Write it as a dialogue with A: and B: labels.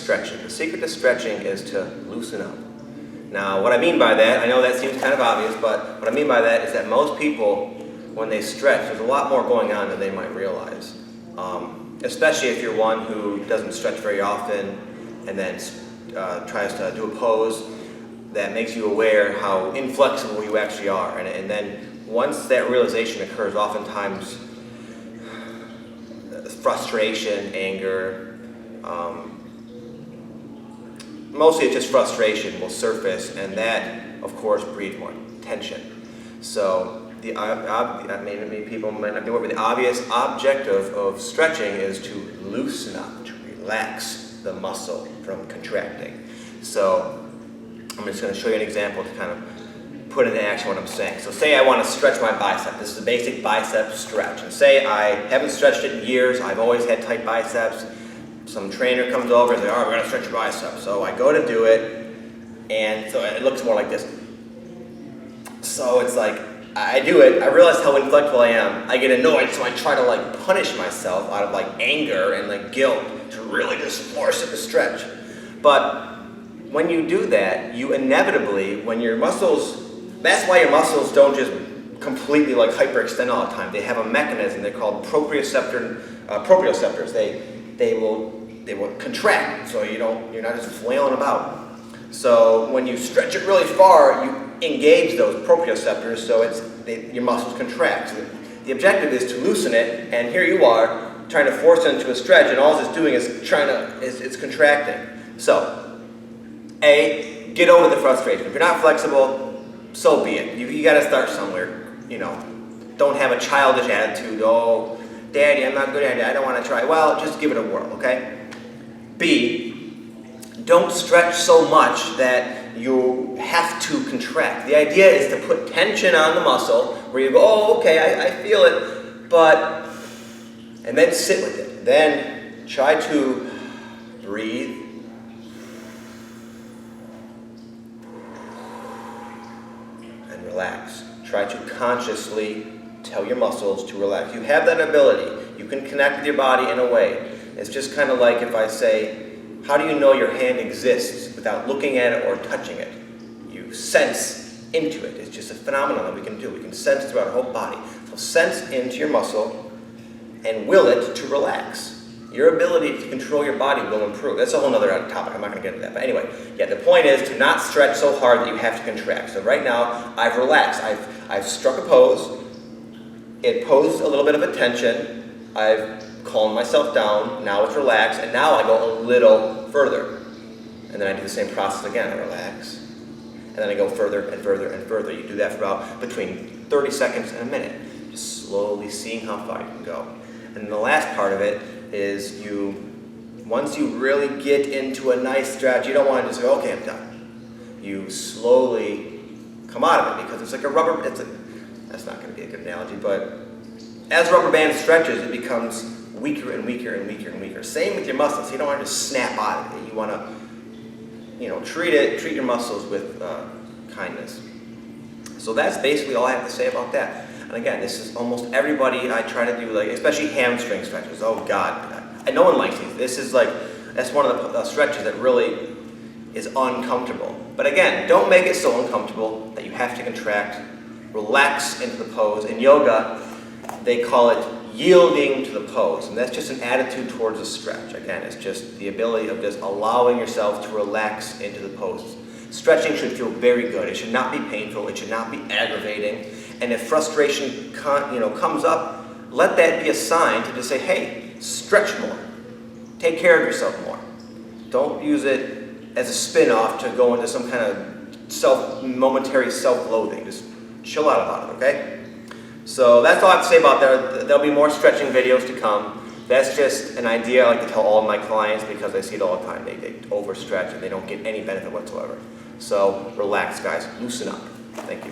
A: stretching. The secret to stretching is to loosen up. Now, what I mean by that, I know that seems kind of obvious, but what I mean by that is that most people, when they stretch, there's a lot more going on than they might realize. Especially if you're one who doesn't stretch very often and then tries to do a pose that makes you aware how inflexible you actually are. And then once that realization occurs, oftentimes frustration, anger, mostly it's just frustration will surface, and that, of course, breeds more tension. So maybe people might not be aware, but the obvious objective of stretching is to loosen up, to relax the muscle from contracting. So I'm just going to show you an example to kind of put into action what I'm saying. So say I want to stretch my bicep. This is a basic bicep stretch. And say I haven't stretched it in years. I've always had tight biceps. Some trainer comes over and says, all right, we're going to stretch your bicep. So I go to do it, and so it looks more like this. So it's like, I do it, I realize how inflexible I am, I get annoyed, so I try to like punish myself out of like anger and like guilt to really just force it to stretch. But when you do that, you inevitably, when your muscles, that's why your muscles don't just completely like hyperextend all the time. They have a mechanism, they're called proprioceptors. They will contract, so you're not just flailing about. So when you stretch it really far, you engage those proprioceptors, so your muscles contract. So the objective is to loosen it, and here you are trying to force it into a stretch, and all it's doing is it's contracting. So, A, get over the frustration. If you're not flexible, so be it. You got to start somewhere. Don't have a childish attitude. Oh, Daddy, I'm not good at it. I don't want to try. Well, just give it a whirl, okay? B, don't stretch so much that you have to contract. The idea is to put tension on the muscle where you go, oh, okay, I feel it, and then sit with it. Then try to breathe. And relax. Try to consciously tell your muscles to relax. You have that ability. You can connect with your body in a way. It's just kind of like if I say, how do you know your hand exists without looking at it or touching it? You sense into it. It's just a phenomenon that we can do. We can sense throughout our whole body. So sense into your muscle and will it to relax. Your ability to control your body will improve. That's a whole other topic. I'm not going to get into that. But anyway, yeah, the point is to not stretch so hard that you have to contract. So right now, I've relaxed. I've struck a pose. It posed a little bit of a tension. I've calmed myself down. Now it's relaxed. And now I go a little further. And then I do the same process again. I relax. And then I go further and further and further. You do that for about between 30 seconds and a minute. Just slowly seeing how far you can go. And then the last part of it is once you really get into a nice stretch, you don't want to just go, okay, I'm done. You slowly come out of it because it's like a rubber, that's not going to be a good analogy, but as rubber band stretches, it becomes weaker and weaker and weaker and weaker. Same with your muscles. You don't want to just snap out of it. You want to, treat your muscles with kindness. So that's basically all I have to say about that. And again, this is almost everybody I try to do, like especially hamstring stretches. Oh God, no one likes these. This is that's one of the stretches that really is uncomfortable. But again, don't make it so uncomfortable that you have to contract. Relax into the pose. In yoga, they call it yielding to the pose, and that's just an attitude towards a stretch. Again, it's just the ability of just allowing yourself to relax into the pose. Stretching should feel very good. It should not be painful. It should not be aggravating. And if frustration comes up, let that be a sign to just say, hey, stretch more. Take care of yourself more. Don't use it as a spin-off to go into some kind of momentary self-loathing. Just chill out about it, okay? So that's all I have to say about that. There'll be more stretching videos to come. That's just an idea I like to tell all of my clients because I see it all the time. They overstretch and they don't get any benefit whatsoever. So relax, guys. Loosen up. Thank you.